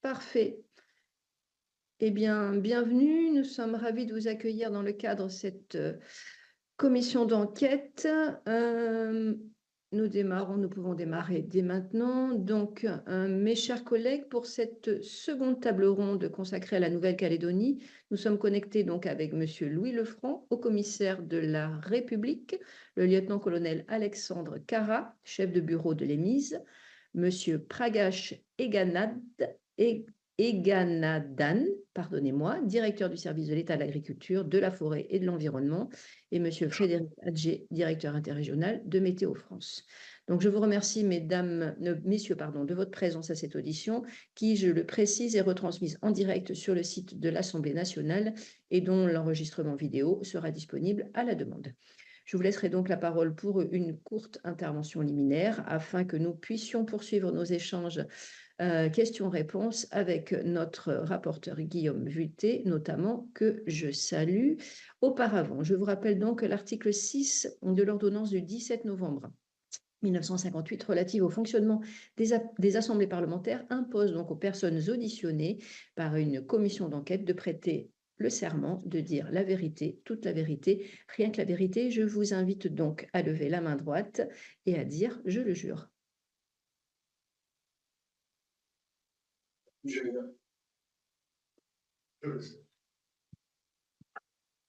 Parfait. Eh bien, bienvenue. Nous sommes ravis de vous accueillir dans le cadre de cette commission d'enquête. Nous pouvons démarrer dès maintenant. Donc, mes chers collègues, pour cette seconde table ronde consacrée à la Nouvelle-Calédonie, nous sommes connectés donc avec Monsieur Louis Lefranc, haut-commissaire de la République, le lieutenant-colonel Alexandre Cara, chef de bureau de l'EMIS, Monsieur Pragash Eganadan, pardonnez-moi, directeur du service de l'État de l'agriculture, de la forêt et de l'environnement, et Monsieur Frédéric Adjé, directeur interrégional de Météo France. Donc, je vous remercie, messieurs, de votre présence à cette audition, qui, je le précise, est retransmise en direct sur le site de l'Assemblée nationale et dont l'enregistrement vidéo sera disponible à la demande. Je vous laisserai donc la parole pour une courte intervention liminaire afin que nous puissions poursuivre nos échanges questions-réponses avec notre rapporteur Guillaume Vuilletet, notamment, que je salue. Auparavant, je vous rappelle donc l'article 6 de l'ordonnance du 17 novembre 1958 relative au fonctionnement des assemblées parlementaires impose donc aux personnes auditionnées par une commission d'enquête de prêter le serment de dire la vérité, toute la vérité, rien que la vérité. Je vous invite donc à lever la main droite et à dire « Je le jure ».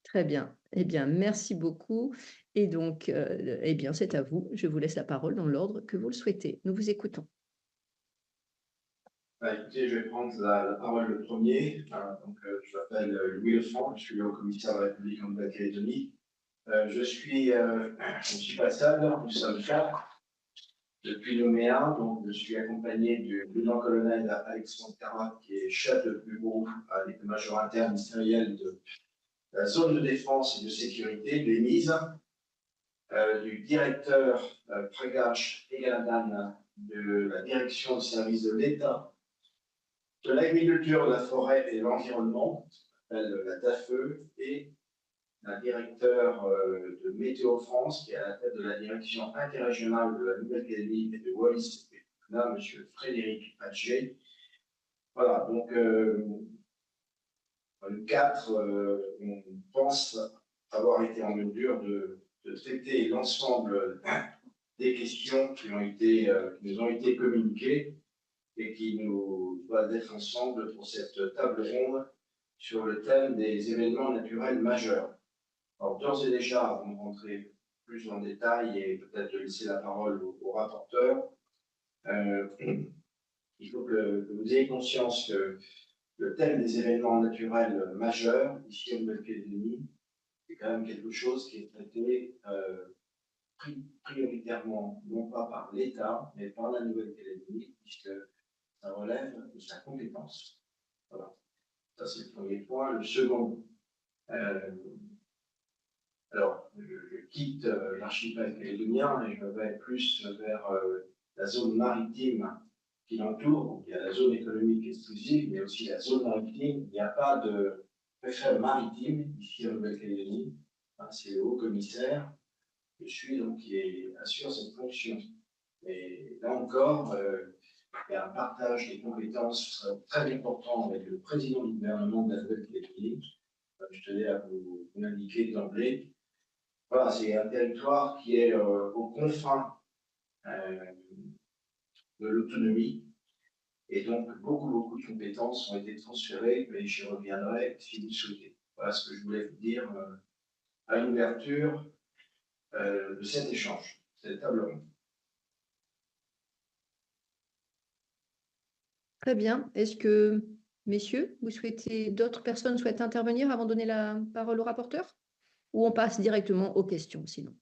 Très bien. Eh bien, merci beaucoup. Et donc, eh bien, c'est à vous. Je vous laisse la parole dans l'ordre que vous le souhaitez. Nous vous écoutons. Écoutez, je vais prendre la parole le premier. Je m'appelle Louis Lefranc, je suis au commissaire de la République en Nouvelle-Calédonie. Je suis passable, nous sommes 4 depuis Nouméa, donc je suis accompagné du lieutenant-colonel Alexandre Cara, qui est chef de bureau à l'état-major interministériel de la zone de défense et de sécurité, de l'EMIS, du directeur Pragash Eganadan de la direction du service de l'État de l'agriculture, de la forêt et de l'environnement, la DAFE, et la directeur de Météo France, qui est à la tête de la direction interrégionale de la Nouvelle-Calédonie et de Wallis et Futuna, M. Frédéric Adjé. Voilà, donc nous 4, on pense avoir été en mesure de traiter l'ensemble des questions qui nous ont été communiquées et qui nous doivent être ensemble pour cette table ronde sur le thème des événements naturels majeurs. Alors, d'ores et déjà, avant de rentrer plus en détail et peut-être de laisser la parole au rapporteur, il faut que vous ayez conscience que le thème des événements naturels majeurs, ici en Nouvelle-Calédonie, c'est quand même quelque chose qui est traité prioritairement, non pas par l'État, mais par la Nouvelle-Calédonie, puisque ça relève de sa compétence. Voilà. Ça, c'est le premier point. Le second, alors, je quitte l'archipel calédonien et je vais plus vers la zone maritime qui l'entoure. Donc, il y a la zone économique exclusive, mais aussi la zone maritime. Il n'y a pas de préfet maritime ici en Nouvelle-Calédonie. C'est le haut-commissaire. Je suis donc qui assure cette fonction. Et là encore, il y a un partage des compétences très important avec le président du gouvernement de la Nouvelle-Calédonie. Je tenais à vous l'indiquer d'emblée. Voilà, c'est un territoire qui est aux confins de l'autonomie. Et donc, beaucoup de compétences ont été transférées, mais j'y reviendrai si vous le souhaitez. Voilà ce que je voulais vous dire à l'ouverture de cet échange, cette table ronde. Très bien. Est-ce que, messieurs, d'autres personnes souhaitent intervenir avant de donner la parole au rapporteur? Ou on passe directement aux questions, sinon?